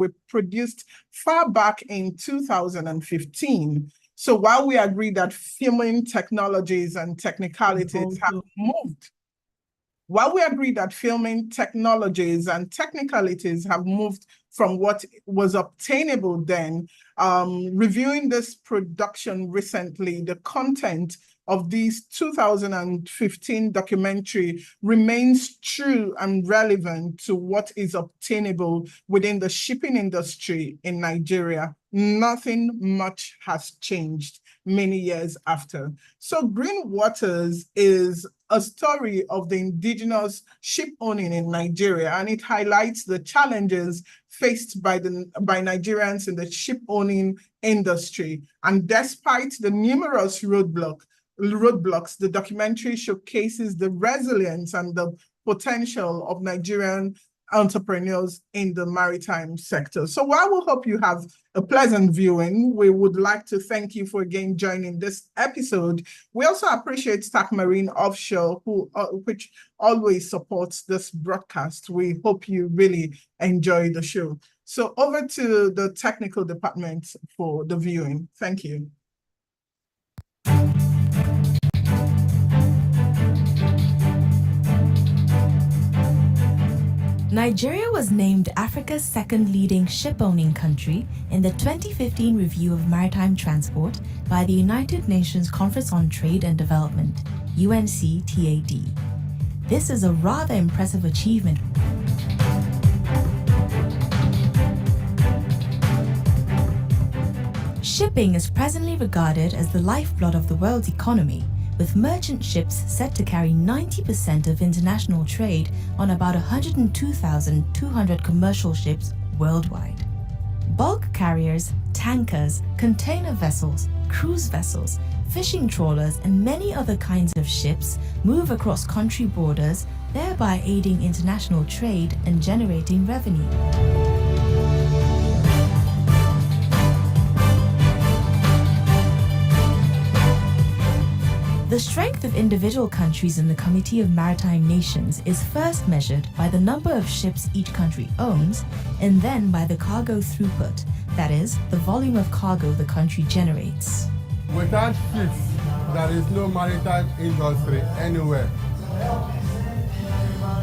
we produced far back in 2015. So while we agree that filming technologies and technicalities have moved, from what was obtainable then, reviewing this production recently, the content of this 2015 documentary remains true and relevant to what is obtainable within the shipping industry in Nigeria. Nothing much has changed many years after. So Green Waters is a story of the indigenous ship owning in Nigeria, and it highlights the challenges faced by Nigerians in the ship owning industry. And despite the numerous roadblocks, the documentary showcases the resilience and the potential of Nigerian entrepreneurs in the maritime sector. So while we hope you have a pleasant viewing, we would like to thank you for again joining this episode. We also appreciate Stack Marine Offshore, which always supports this broadcast. We hope you really enjoy the show. So over to the technical department for the viewing. Thank you. Nigeria was named Africa's second leading ship-owning country in the 2015 Review of Maritime Transport by the United Nations Conference on Trade and Development, UNCTAD. This is a rather impressive achievement. Shipping is presently regarded as the lifeblood of the world's economy, with merchant ships set to carry 90% of international trade on about 102,200 commercial ships worldwide. Bulk carriers, tankers, container vessels, cruise vessels, fishing trawlers, and many other kinds of ships move across country borders, thereby aiding international trade and generating revenue. The strength of individual countries in the Committee of Maritime Nations is first measured by the number of ships each country owns, and then by the cargo throughput, that is, the volume of cargo the country generates. Without ships, there is no maritime industry anywhere.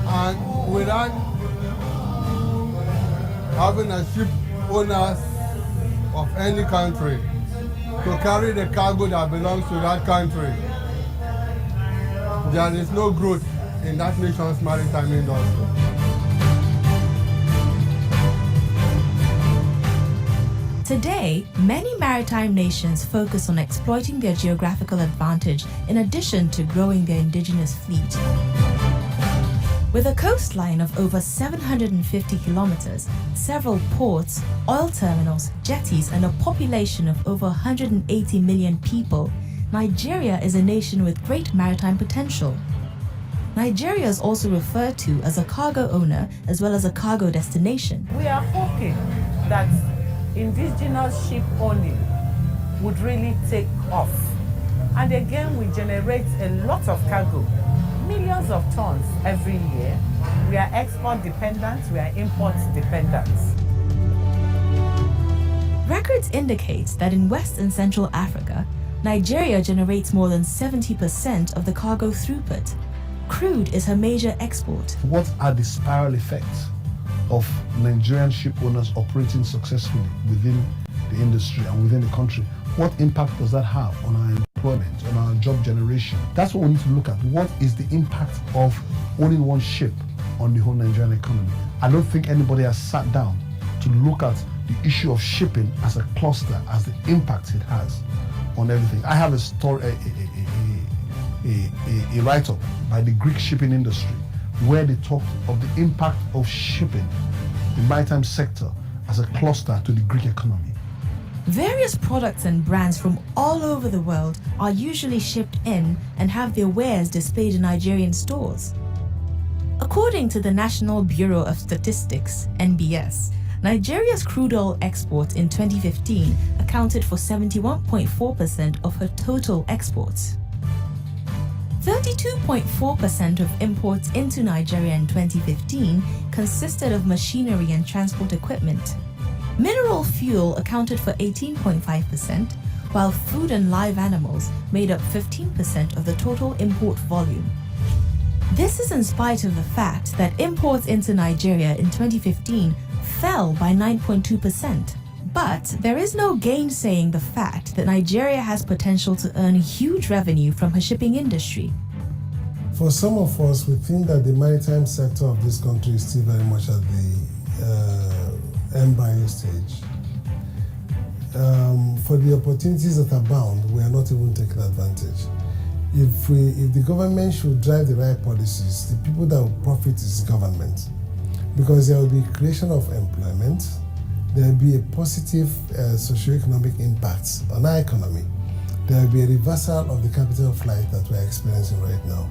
And without having a ship owners of any country to carry the cargo that belongs to that country, there is no growth in that nation's maritime industry. Today, many maritime nations focus on exploiting their geographical advantage in addition to growing their indigenous fleet. With a coastline of over 750 kilometers, several ports, oil terminals, jetties, and a population of over 180 million people, Nigeria is a nation with great maritime potential. Nigeria is also referred to as a cargo owner as well as a cargo destination. We are hoping that indigenous ship owning would really take off. And again, we generate a lot of cargo, millions of tons every year. We are export dependent, we are import dependent. Records indicate that in West and Central Africa, Nigeria generates more than 70% of the cargo throughput. Crude is her major export. What are the spiral effects of Nigerian ship owners operating successfully within the industry and within the country? What impact does that have on our employment, on our job generation? That's what we need to look at. What is the impact of owning one ship on the whole Nigerian economy? I don't think anybody has sat down to look at the issue of shipping as a cluster, as the impact it has on everything. I have a story, a write-up by the Greek shipping industry where they talked of the impact of shipping, the maritime sector, as a cluster to the Greek economy. Various products and brands from all over the world are usually shipped in and have their wares displayed in Nigerian stores. According to the National Bureau of Statistics, NBS, Nigeria's crude oil exports in 2015 accounted for 71.4% of her total exports. 32.4% of imports into Nigeria in 2015 consisted of machinery and transport equipment. Mineral fuel accounted for 18.5%, while food and live animals made up 15% of the total import volume. This is in spite of the fact that imports into Nigeria in 2015 fell by 9.2%. But there is no gainsaying the fact that Nigeria has potential to earn huge revenue from her shipping industry. For some of us, we think that the maritime sector of this country is still very much at the embryo stage. For the opportunities that abound, we are not even taking advantage. If the government should drive the right policies, the people that will profit is government, because there will be creation of employment, there will be a positive socioeconomic impact on our economy, there will be a reversal of the capital flight that we are experiencing right now,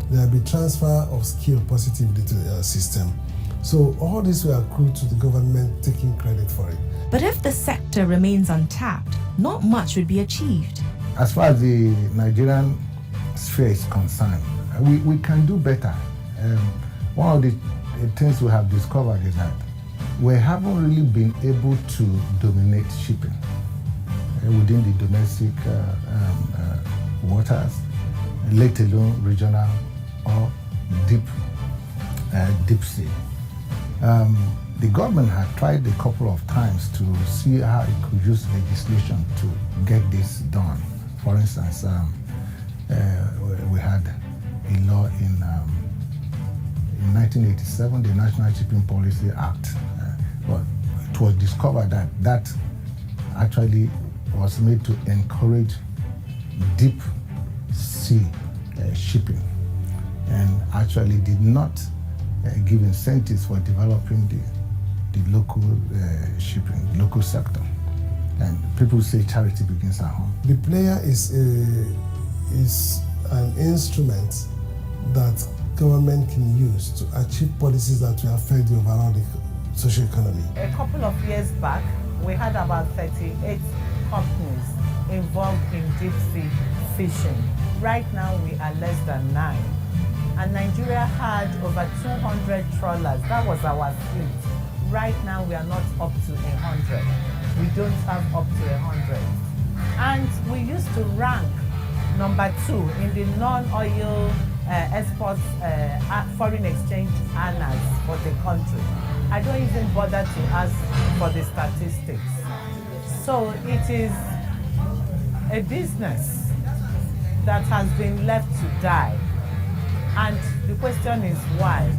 there will be transfer of skill positively to the system. So all this will accrue to the government taking credit for it. But if the sector remains untapped, not much would be achieved. As far as the Nigerian sphere is concerned, we can do better. One of the things we have discovered is that we haven't really been able to dominate shipping within the domestic waters, let alone regional or deep sea. The government had tried a couple of times to see how it could use legislation to get this done. For instance, we had a law in 1987, the National Shipping Policy Act, but it was discovered that that actually was made to encourage deep sea shipping and actually did not give incentives for developing the local shipping, local sector. And people say charity begins at home. The player is an instrument that government can use to achieve policies that will affect the overall social economy. A couple of years back, we had about 38 companies involved in deep sea fishing. Right now, we are less than 9. And Nigeria had over 200 trawlers. That was our fleet. Right now, we are not up to 100. We don't have up to 100. And we used to rank number 2 in the non-oil exports foreign exchange earners for the country. I don't even bother to ask for the statistics. So it is a business that has been left to die. And the question is why?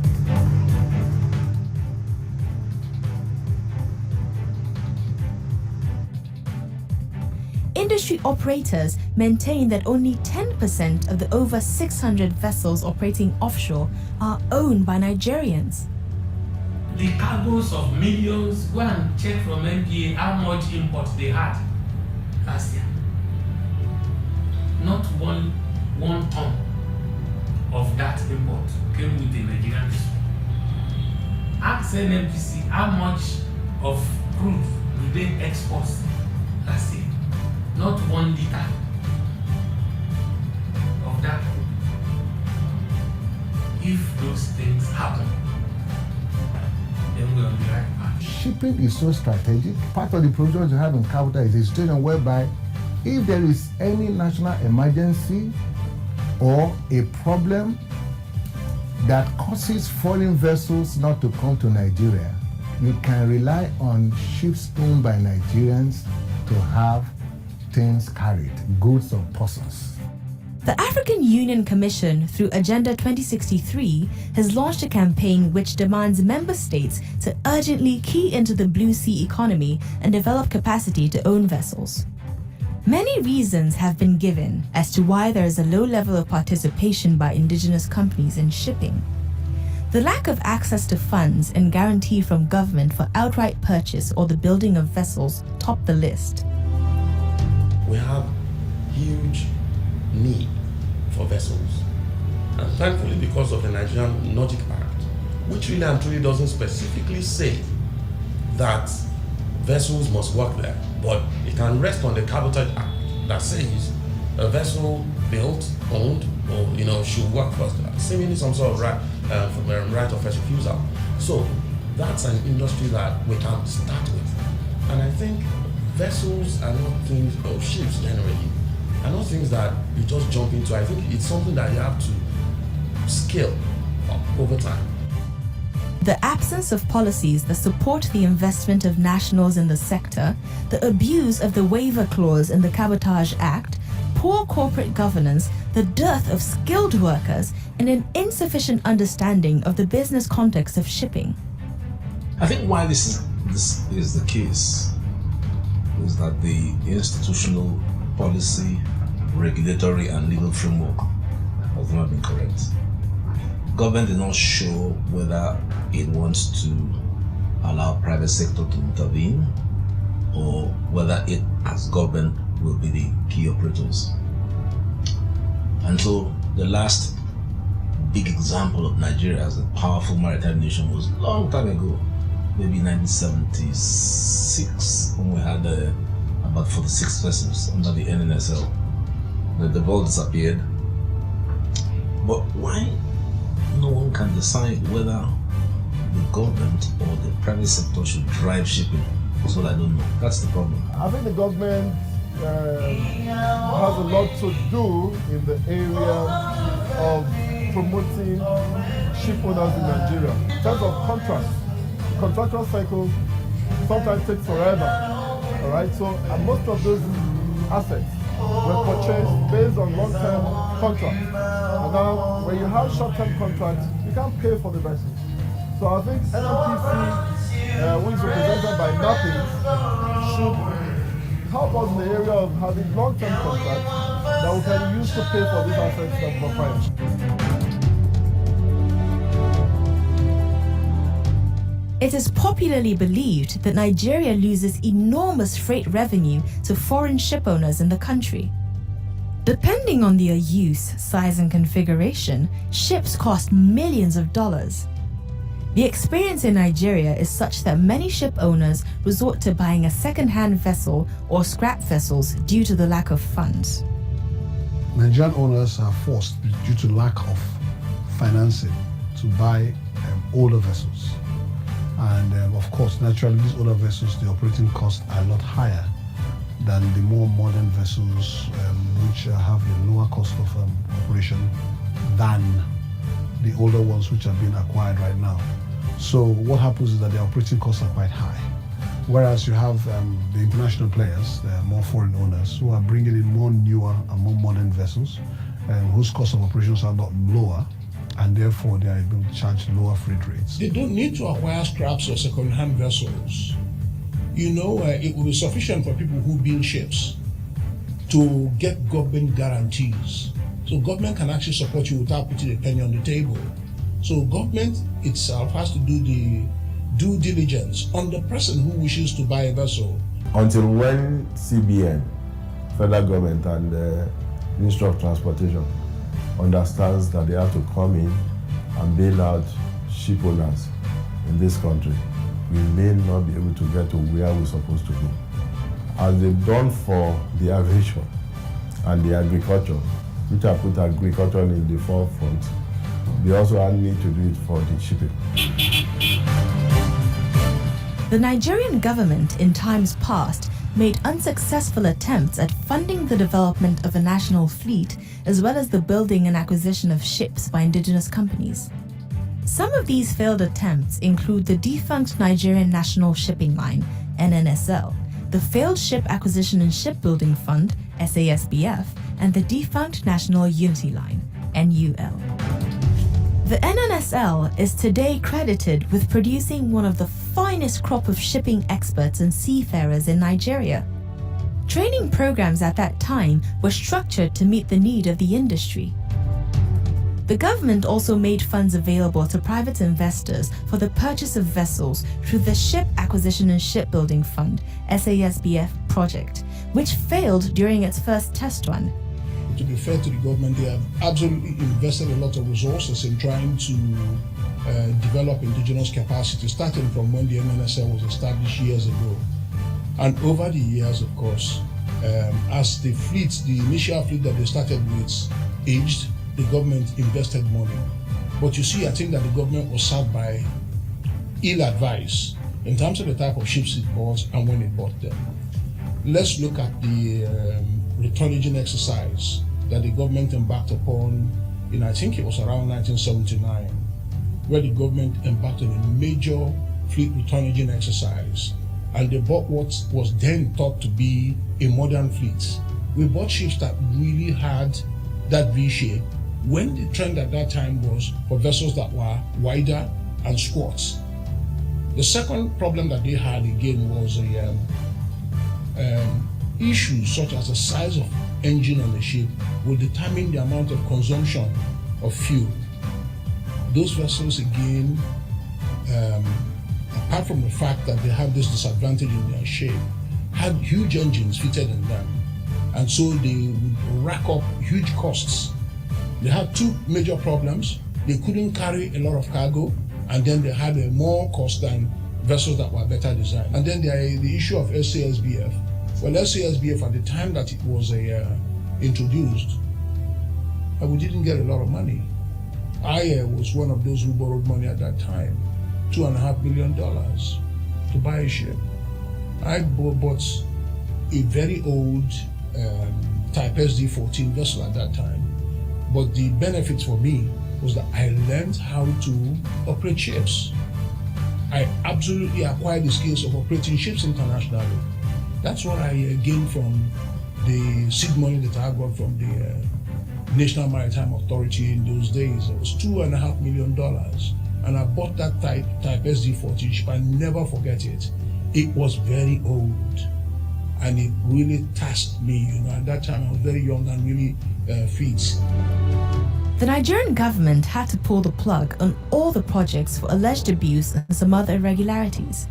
Industry operators maintain that only 10% of the over 600 vessels operating offshore are owned by Nigerians. The cargoes of millions, go and check from MPA how much import they had last year. Not one ton of that import came with the Nigerian vessel. Ask NMPC how much of crude did they export last year. Not 1 liter of that crude. If those things happen, then we're on the right path. Shipping is so strategic. Part of the project you have in capital is a situation whereby if there is any national emergency or a problem that causes foreign vessels not to come to Nigeria, you can rely on ships owned by Nigerians to have things carried, goods or persons. The African Union Commission, through Agenda 2063, has launched a campaign which demands member states to urgently key into the blue sea economy and develop capacity to own vessels. Many reasons have been given as to why there is a low level of participation by indigenous companies in shipping. The lack of access to funds and guarantee from government for outright purchase or the building of vessels top the list. We have huge need for vessels. And thankfully, because of the Nigerian Nordic Pact, which really and truly doesn't specifically say that vessels must work there, but it can rest on the Cabotage Act that says a vessel built, owned, or should work first, seemingly some sort of right of first refusal. So that's an industry that we can start with. think vessels are not things, or ships generally, are not things that you just jump into. I think it's something that you have to scale up over time. The absence of policies that support the investment of nationals in the sector, the abuse of the waiver clause in the Cabotage Act, poor corporate governance, the dearth of skilled workers, and an insufficient understanding of the business context of shipping. I think why this is the case is that the institutional, policy, regulatory, and legal framework has not been correct. Government is not sure whether it wants to allow private sector to intervene or whether it, as government, will be the key operators. And so the last big example of Nigeria as a powerful maritime nation was a long time ago, maybe 1976, when we had about 46 vessels under the NNSL. The ball disappeared. But why no one can decide whether the government or the private sector should drive shipping? So I don't know. That's the problem. I think the government has a lot to do in the area of promoting ship owners in Nigeria. In terms of contracts, contractual cycle sometimes takes forever. All right, so most of those assets were purchased based on long-term contracts. And now, when you have short-term contracts, you can't pay for the vessels. So I think NNPC, which is represented by NAPI, should help us in the area of having long-term contracts that we can use to pay for these assets that we acquired. It is popularly believed that Nigeria loses enormous freight revenue to foreign ship owners in the country. Depending on their use, size, and configuration, ships cost millions of dollars. The experience in Nigeria is such that many ship owners resort to buying a second-hand vessel or scrap vessels due to the lack of funds. Nigerian owners are forced, due to lack of financing, to buy older vessels. And of course, naturally, these older vessels, the operating costs are a lot higher than the more modern vessels, which have a lower cost of operation than the older ones which are being acquired right now. So what happens is that the operating costs are quite high. Whereas you have the international players, more foreign owners, who are bringing in more newer and more modern vessels, whose cost of operations are not lower, and therefore they are able to charge lower freight rates. They don't need to acquire scraps or second-hand vessels. You know, it will be sufficient for people who build ships to get government guarantees. So government can actually support you without putting a penny on the table. So government itself has to do the due diligence on the person who wishes to buy a vessel. Until when CBN, federal government, and the Ministry of Transportation understands that they have to come in and bail out ship owners in this country, we may not be able to get to where we're supposed to be. As they've done for the aviation and the agriculture, which have put agriculture in the forefront, they also need to do it for the shipping. The Nigerian government in times past made unsuccessful attempts at funding the development of a national fleet, as well as the building and acquisition of ships by indigenous companies. Some of these failed attempts include the defunct Nigerian National Shipping Line, NNSL, the failed Ship Acquisition and Shipbuilding Fund, SASBF, and the defunct National Unity Line, NUL. The NNSL is today credited with producing one of the finest crop of shipping experts and seafarers in Nigeria. Training programs at that time were structured to meet the need of the industry. The government also made funds available to private investors for the purchase of vessels through the Ship Acquisition and Shipbuilding Fund, SASBF project, which failed during its first test run. To be fair to the government, they have absolutely invested a lot of resources in trying to develop indigenous capacity, starting from when the NNSL was established years ago. And over the years, of course, as the fleet, the initial fleet that they started with aged, the government invested money. But you see, I think that the government was served by ill advice in terms of the type of ships it bought and when it bought them. Let's look at the retonnaging exercise that the government embarked upon in, I think it was around 1979, where the government embarked on a major fleet retonnaging exercise, and they bought what was then thought to be a modern fleet. We bought ships that really had that V shape, when the trend at that time was for vessels that were wider and squat. The second problem that they had again was issues such as the size of engine on the ship will determine the amount of consumption of fuel. Those vessels again, apart from the fact that they have this disadvantage in their shape, had huge engines fitted in them, and so they would rack up huge costs. They had two major problems. They couldn't carry a lot of cargo, and then they had more cost than vessels that were better designed. And then the issue of SASBF. Well, SASBF at the time that it was introduced, we didn't get a lot of money. I was one of those who borrowed money at that time, $2.5 million to buy a ship. I bought a very old Type SD-14 vessel at that time, but the benefit for me was that I learned how to operate ships. I absolutely acquired the skills of operating ships internationally. That's what I gained from the seed money that I got from the National Maritime Authority in those days. It was $2.5 million. And I bought that type SD-14 ship. I never forget it. It was very old. And it really tasked me, At that time I was very young and really fit. The Nigerian government had to pull the plug on all the projects for alleged abuse and some other irregularities.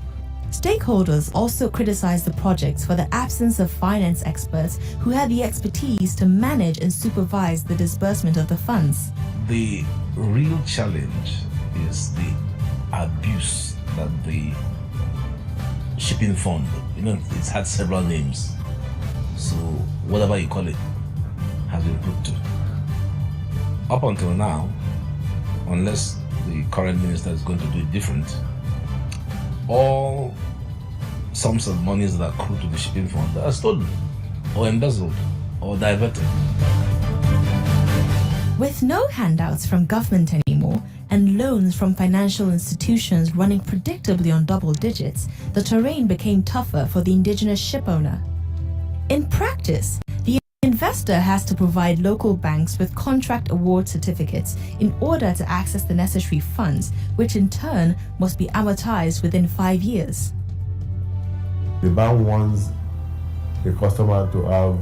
Stakeholders also criticized the projects for the absence of finance experts who had the expertise to manage and supervise the disbursement of the funds. The real challenge is the abuse that the shipping fund, it's had several names. So whatever you call it has been put to. Up until now, unless the current minister is going to do it different, all sums of monies that accrue to the shipping fund are stolen or embezzled or diverted. With no handouts from government anymore and loans from financial institutions running predictably on double digits, the terrain became tougher for the indigenous ship owner. In practice, the investor has to provide local banks with contract award certificates in order to access the necessary funds, which in turn must be amortized within 5 years. The bank wants the customer to have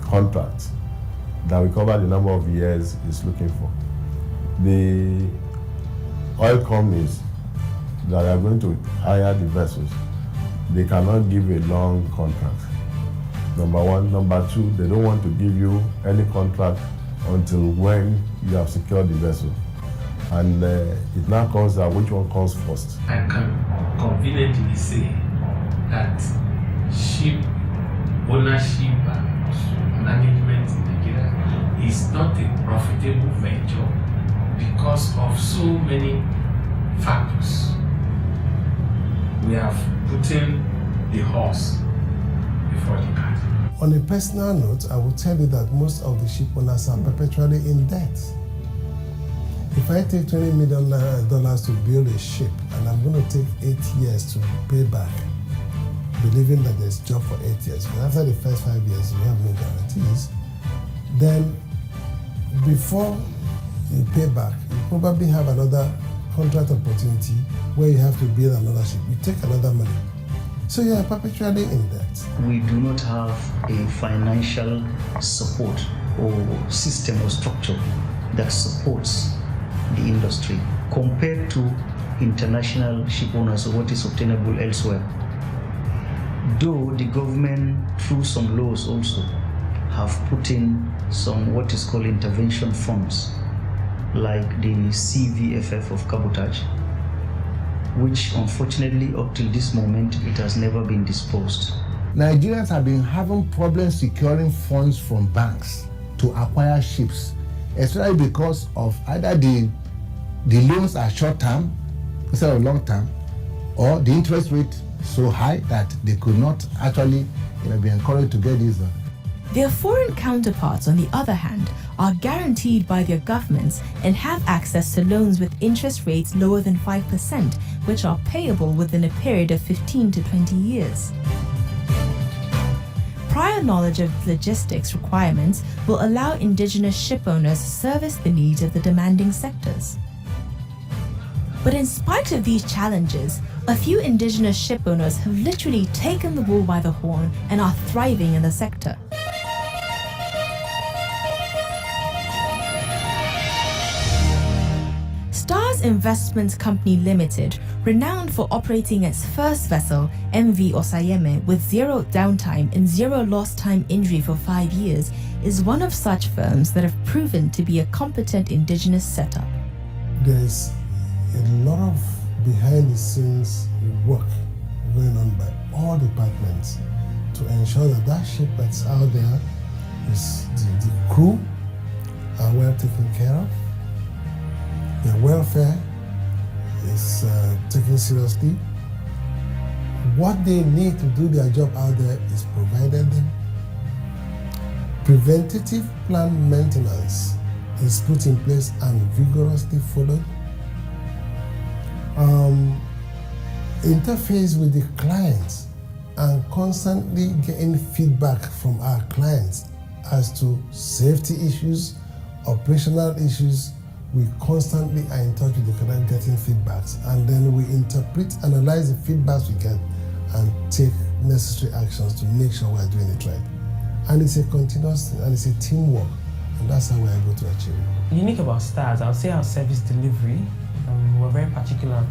contracts that will cover the number of years it's looking for. The oil companies that are going to hire the vessels, they cannot give a long contract. Number one. Number two, they don't want to give you any contract until when you have secured the vessel. And it now comes out which one comes first. I can conveniently say that ship ownership and management in Nigeria is not a profitable venture because of so many factors. We have put in the horse before the cart. On a personal note, I will tell you that most of the ship owners are perpetually in debt. If I take $20 million to build a ship and I'm going to take 8 years to pay back, believing that there's a job for 8 years, but after the first 5 years you have no guarantees, then before you pay back, you probably have another contract opportunity where you have to build another ship. You take another money. So you are perpetually in debt. We do not have a financial support or system or structure that supports the industry compared to international ship owners or what is obtainable elsewhere. Though the government, through some laws also, have put in some what is called intervention funds, like the CVFF of cabotage, which unfortunately up till this moment it has never been disposed. Nigerians have been having problems securing funds from banks to acquire ships, especially because of either the loans are short-term instead of long term, or the interest rate so high that they could not actually be encouraged to get these done. Their foreign counterparts, on the other hand, are guaranteed by their governments and have access to loans with interest rates lower than 5%, which are payable within a period of 15 to 20 years. Prior knowledge of logistics requirements will allow indigenous ship owners to service the needs of the demanding sectors. But in spite of these challenges, a few indigenous ship owners have literally taken the bull by the horn and are thriving in the sector. Stars Investments Company Limited, renowned for operating its first vessel, MV Osayeme, with zero downtime and zero lost time injury for 5 years, is one of such firms that have proven to be a competent indigenous setup. There's a lot of behind the scenes work going on by all departments to ensure that that ship that's out there is the crew are well taken care of, their welfare is taken seriously. What they need to do their job out there is provided them. Preventative plan maintenance is put in place and vigorously followed. Interface with the clients and constantly getting feedback from our clients as to safety issues, operational issues. We constantly are in touch with the client getting feedbacks, and then we interpret, analyze the feedbacks we get and take necessary actions to make sure we're doing it right. And it's a continuous thing, and it's a teamwork, and that's how we're able to achieve it. Unique about Stars, I would say our service delivery. We're very particular,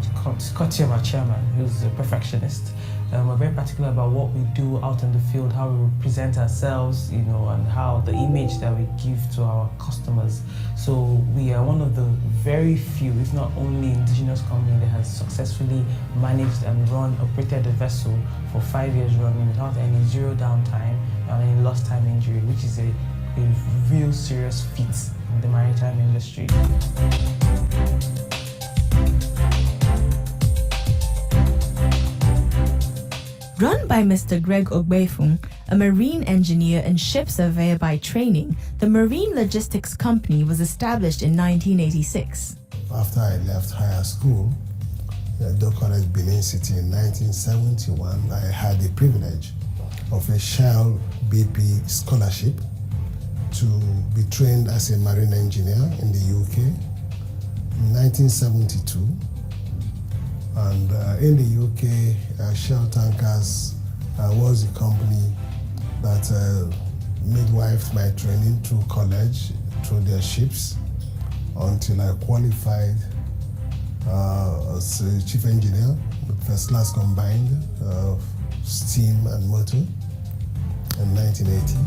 courtesy of our chairman, who's a perfectionist. We're very particular about what we do out in the field, how we present ourselves, and how the image that we give to our customers. So we are one of the very few, if not only indigenous company that has successfully managed and operated a vessel for 5 years running without any zero downtime and any lost time injury, which is a real serious feat in the maritime industry. Run by Mr. Greg Ogbefun, a marine engineer and ship surveyor by training, the Marine Logistics Company was established in 1986. After I left higher school, Edo College, Benin City in 1971, I had the privilege of a Shell BP scholarship to be trained as a marine engineer in the UK in 1972. And in the UK, Shell Tankers was the company that midwifed my training through college, through their ships, until I qualified as a chief engineer with first class combined steam and motor in 1980.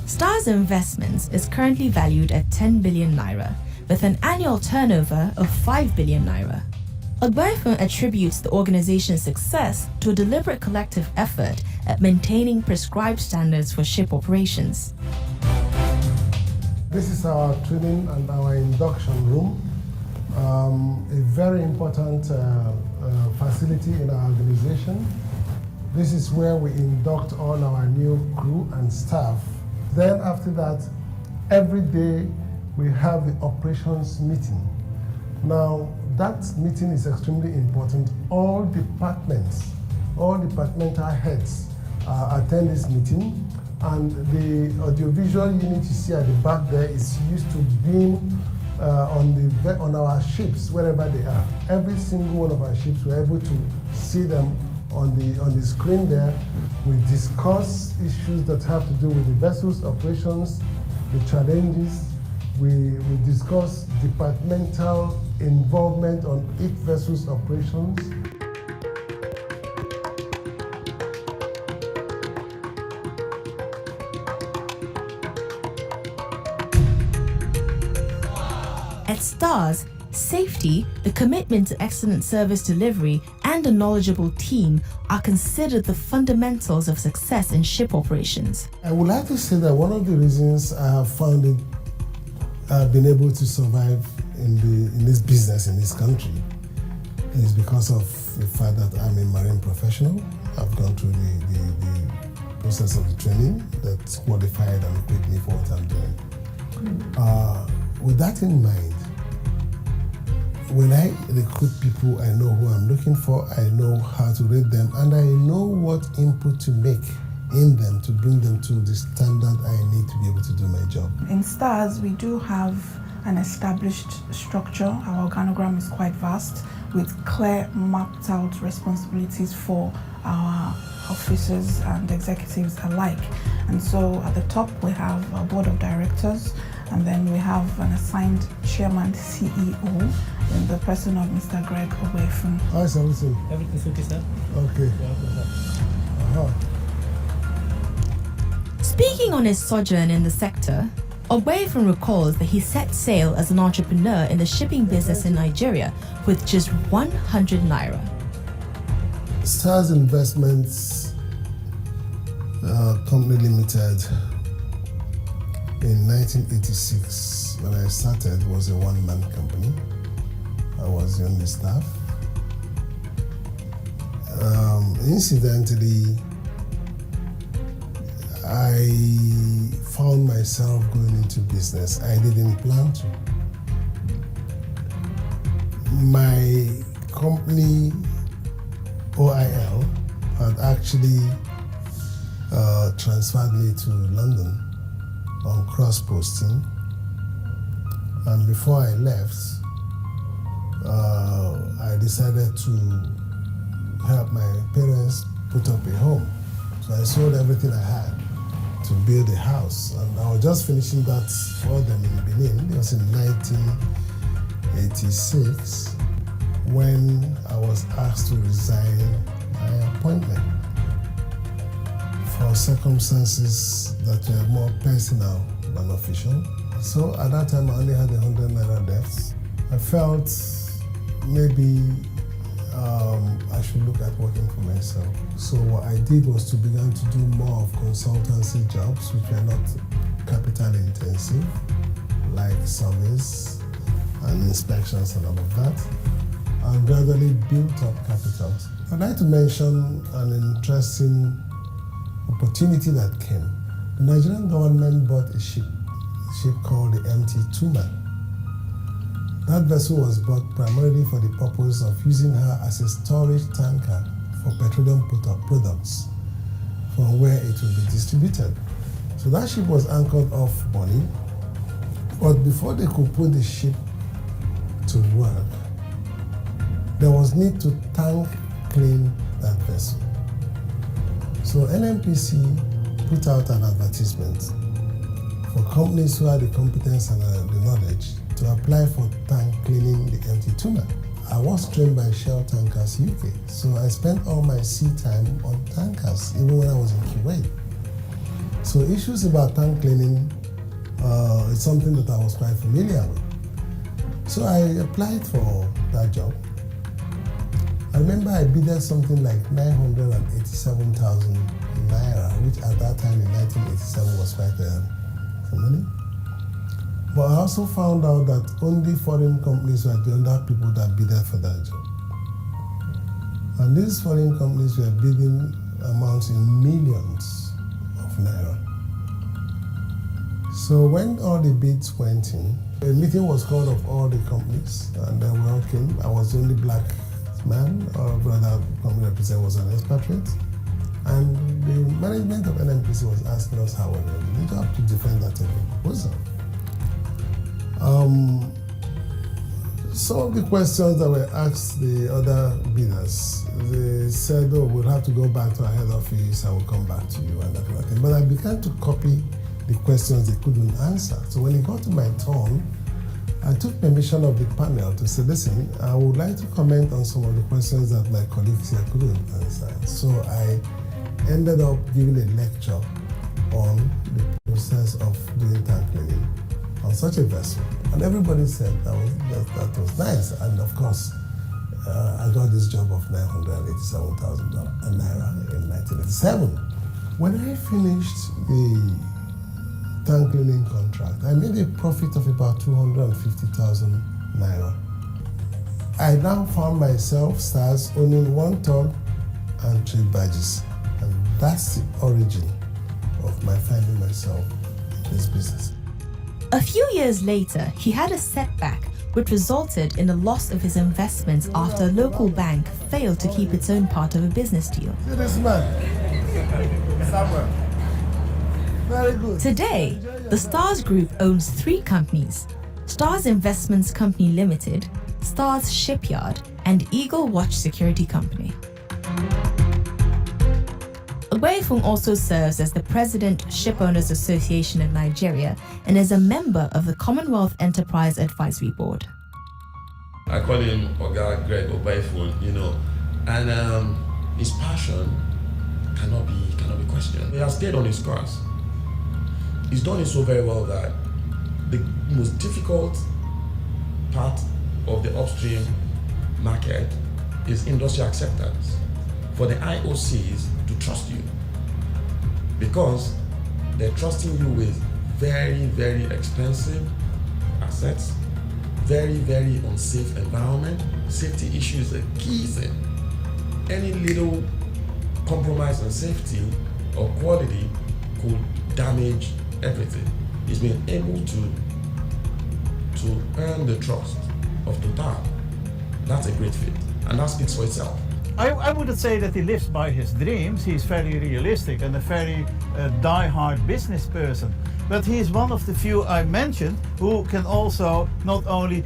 Stars Investments is currently valued at 10 billion naira, with an annual turnover of 5 billion naira. Ogbefun attributes the organization's success to a deliberate collective effort at maintaining prescribed standards for ship operations. This is our training and our induction room, a very important facility in our organization. This is where we induct all our new crew and staff. Then after that, every day we have the operations meeting. Now, that meeting is extremely important. All departments, all departmental heads attend this meeting, and the audiovisual unit you see at the back there is used to beam on our ships wherever they are. Every single one of our ships, we're able to see them on the screen there. We discuss issues that have to do with the vessel's operations, the challenges. We discuss departmental involvement on each vessel's operations. At Stars, safety, the commitment to excellent service delivery, and a knowledgeable team are considered the fundamentals of success in ship operations. I would like to say that one of the reasons I have found it I've been able to survive in this business in this country is because of the fact that I'm a marine professional. I've gone through the process of the training that qualified and equipped me for what I'm doing. With that in mind, when I recruit people, I know who I'm looking for, I know how to rate them, and I know what input to make in them to bring them to the standard I need to be able to do my job. In STARS, we do have an established structure. Our organogram is quite vast with clear mapped out responsibilities for our officers and executives alike. And so at the top we have a board of directors, and then we have an assigned chairman, CEO, in the person of Mr. Greg Obefun. Hi, sir. Everything's okay, sir? Okay. Speaking on his sojourn in the sector, Obefun recalls that he set sail as an entrepreneur in the shipping business in Nigeria with just 100 naira. STARS Investments Company Limited in 1986, when I started, was a one-man company. I was the only staff. Incidentally, I found myself going into business. I didn't plan to. My company, OIL, had actually transferred me to London on cross-posting. And before I left, I decided to help my parents put up a home. So I sold everything I had to build a house. And I was just finishing that for them in Benin. It was in 1986 when I was asked to resign my appointment for circumstances that were more personal than official. So at that time I only had 100 naira debts. I felt maybe I should look at working for myself. So what I did was to begin to do more of consultancy jobs which were not capital intensive, like service and inspections and all of that, and gradually built up capital. I'd like to mention an interesting opportunity that came. The Nigerian government bought a ship called the MT Tuma. That vessel was bought primarily for the purpose of using her as a storage tanker for petroleum products from where it will be distributed. So that ship was anchored off Bonny, but before they could put the ship to work, there was need to tank clean that vessel. So NNPC put out an advertisement for companies who had the competence and the knowledge to apply for tank cleaning the MT Tuna. I was trained by Shell Tankers UK, so I spent all my sea time on tankers, even when I was in Kuwait. So issues about tank cleaning is something that I was quite familiar with. So I applied for that job. I remember I bidded something like 987,000 naira, which at that time in 1987 was quite some money. But I also found out that only foreign companies were the other people that bidded for that job. And these foreign companies were bidding amounts in millions of naira. So when all the bids went in, a meeting was called of all the companies, and then we all came. I was the only black man, or brother company representative was an expatriate. And the management of NNPC was asking us how we were doing the job to defend that proposal. Some of the questions that were asked the other bidders, they said, oh, we'll have to go back to our head office, I will come back to you and that kind of thing. But I began to copy the questions they couldn't answer. So when it got to my turn, I took permission of the panel to say, listen, I would like to comment on some of the questions that my colleagues here couldn't answer. So I ended up giving a lecture on the process of doing tank cleaning on such a vessel. And everybody said that was nice. And of course, I got this job of 987,000 naira in 1987. When I finished the tank cleaning contract. I made a profit of about 250,000 naira. I now found myself stars owning 1 ton and 3 badges. And that's the origin of my finding myself in this business. A few years later, he had a setback which resulted in the loss of his investments after a local bank failed to keep its own part of a business deal. See this man? Samuel. Very good. Today, the Stars Group owns 3 companies: Stars Investments Company Limited, Stars Shipyard, and Eagle Watch Security Company. Ogbefun also serves as the President Shipowners Association of Nigeria and is a member of the Commonwealth Enterprise Advisory Board. I call him Oga Greg Ogbefun, and his passion cannot be questioned. He has stayed on his course. He's done it so very well that the most difficult part of the upstream market is industry acceptance. For the IOCs to trust you, because they're trusting you with very, very expensive assets, very, very unsafe environment. Safety issue is a key thing. Any little compromise on safety or quality could damage everything. He's been able to earn the trust of Total. That's a great feat, and that speaks for itself. I wouldn't say that he lives by his dreams. He's very realistic and a very die-hard business person. But he is one of the few I mentioned who can also not only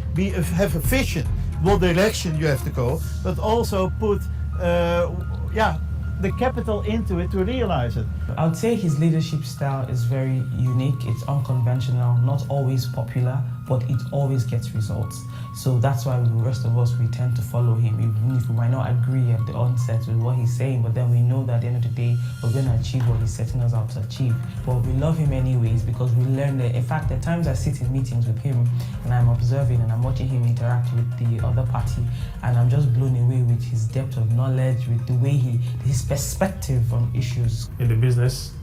have a vision, what direction you have to go, but also put the capital into it to realize it. I would say his leadership style is very unique. It's unconventional, not always popular, but it always gets results. So that's why the rest of us, we tend to follow him, even if we might not agree at the onset with what he's saying, but then we know that at the end of the day, we're going to achieve what he's setting us out to achieve. But we love him anyways because we learn that. In fact, at times I sit in meetings with him and I'm observing and I'm watching him interact with the other party, and I'm just blown away with his depth of knowledge, with the way his perspective on issues. In the business,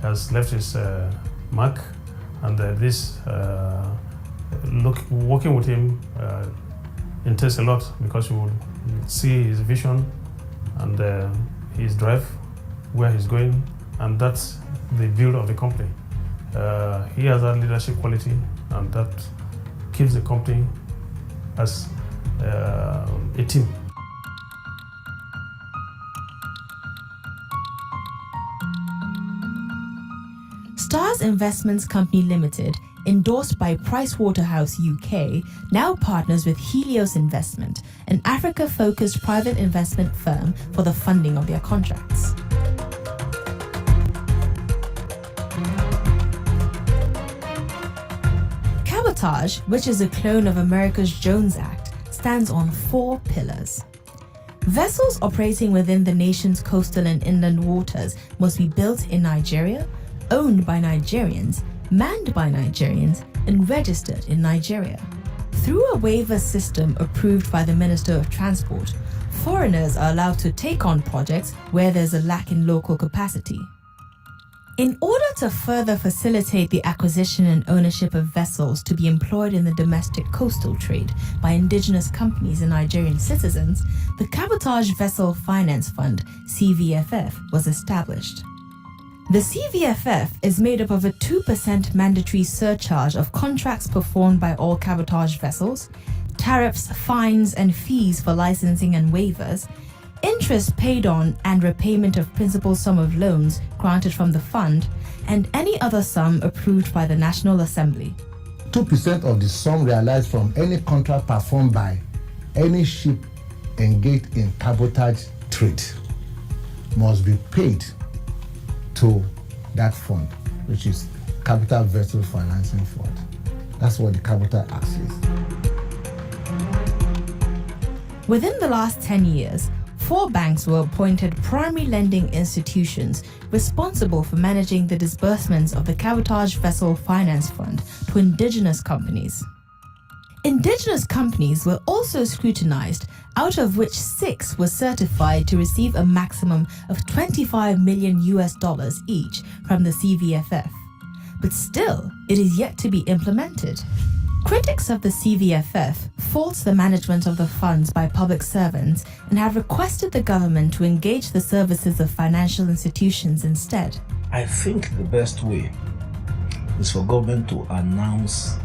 has left his mark, and working with him entails a lot because you will see his vision and his drive, where he's going, and that's the build of the company. He has that leadership quality, and that keeps the company as a team. Stars Investments Company Limited, endorsed by Pricewaterhouse UK, now partners with Helios Investment, an Africa-focused private investment firm, for the funding of their contracts. Cabotage, which is a clone of America's Jones Act, stands on 4 pillars. Vessels operating within the nation's coastal and inland waters must be built in Nigeria, owned by Nigerians, manned by Nigerians, and registered in Nigeria. Through a waiver system approved by the Minister of Transport, foreigners are allowed to take on projects where there's a lack in local capacity. In order to further facilitate the acquisition and ownership of vessels to be employed in the domestic coastal trade by indigenous companies and Nigerian citizens, the Cabotage Vessel Finance Fund, CVFF, was established. The CVFF is made up of a 2% mandatory surcharge of contracts performed by all cabotage vessels, tariffs, fines, and fees for licensing and waivers, interest paid on and repayment of principal sum of loans granted from the fund, and any other sum approved by the National Assembly. 2% of the sum realized from any contract performed by any ship engaged in cabotage trade must be paid to that fund, which is Capital Vessel Financing Fund. That's what the Cabotage Act is. Within the last 10 years, 4 banks were appointed primary lending institutions responsible for managing the disbursements of the Cabotage Vessel Finance Fund to indigenous companies. Indigenous companies were also scrutinized, out of which 6 were certified to receive a maximum of $25 million each from the CVFF. but still, it is yet to be implemented. Critics of the CVFF fault the management of the funds by public servants and have requested the government to engage the services of financial institutions instead. I think the best way is for government to announce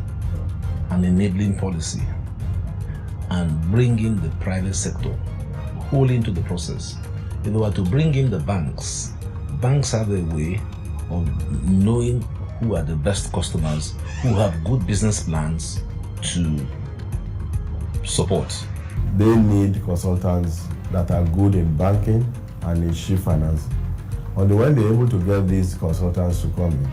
an enabling policy and bring in the private sector wholly into the process. If they were to bring in the banks, banks have a way of knowing who are the best customers, who have good business plans to support. They need consultants that are good in banking and in ship finance. Only when they're able to get these consultants to come in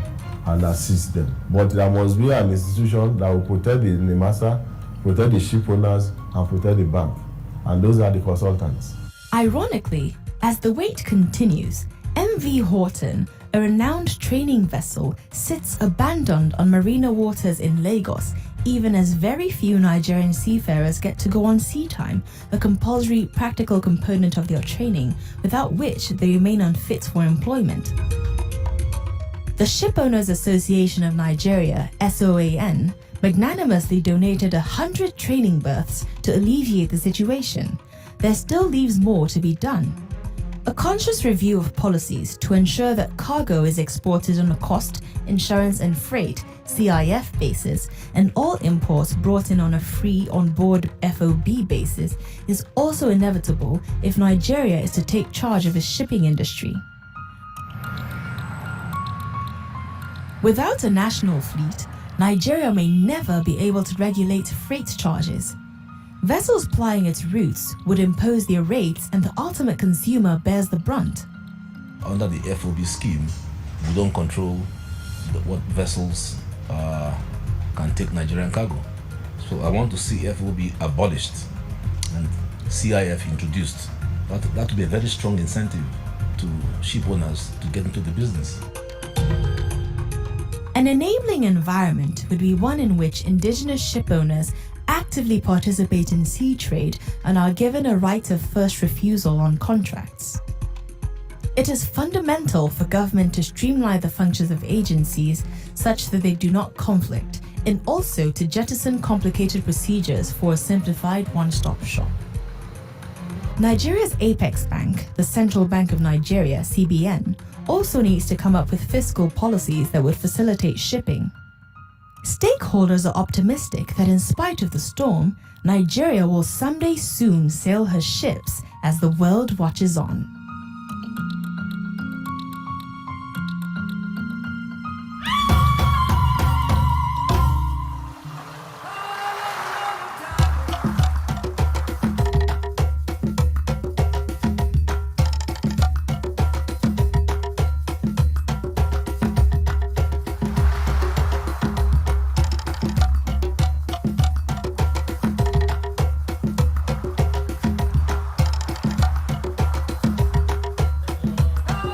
and assist them. But there must be an institution that will protect the master, protect the ship owners, and protect the bank. And those are the consultants. Ironically, as the wait continues, MV Horton, a renowned training vessel, sits abandoned on marina waters in Lagos, even as very few Nigerian seafarers get to go on sea time, a compulsory practical component of their training, without which they remain unfit for employment. The Shipowners Association of Nigeria, SOAN, magnanimously donated 100 training berths to alleviate the situation. There still leaves more to be done. A conscious review of policies to ensure that cargo is exported on a cost, insurance and freight CIF basis, and all imports brought in on a free on-board FOB basis is also inevitable if Nigeria is to take charge of its shipping industry. Without a national fleet, Nigeria may never be able to regulate freight charges. Vessels plying its routes would impose their rates and the ultimate consumer bears the brunt. Under the FOB scheme, we don't control what vessels can take Nigerian cargo. So I want to see FOB abolished and CIF introduced. That would be a very strong incentive to ship owners to get into the business. An enabling environment would be one in which indigenous ship owners actively participate in sea trade and are given a right of first refusal on contracts. It is fundamental for government to streamline the functions of agencies such that they do not conflict, and also to jettison complicated procedures for a simplified one-stop shop. Nigeria's apex bank, the Central Bank of Nigeria, CBN, also needs to come up with fiscal policies that would facilitate shipping. Stakeholders are optimistic that in spite of the storm, Nigeria will someday soon sail her ships as the world watches on.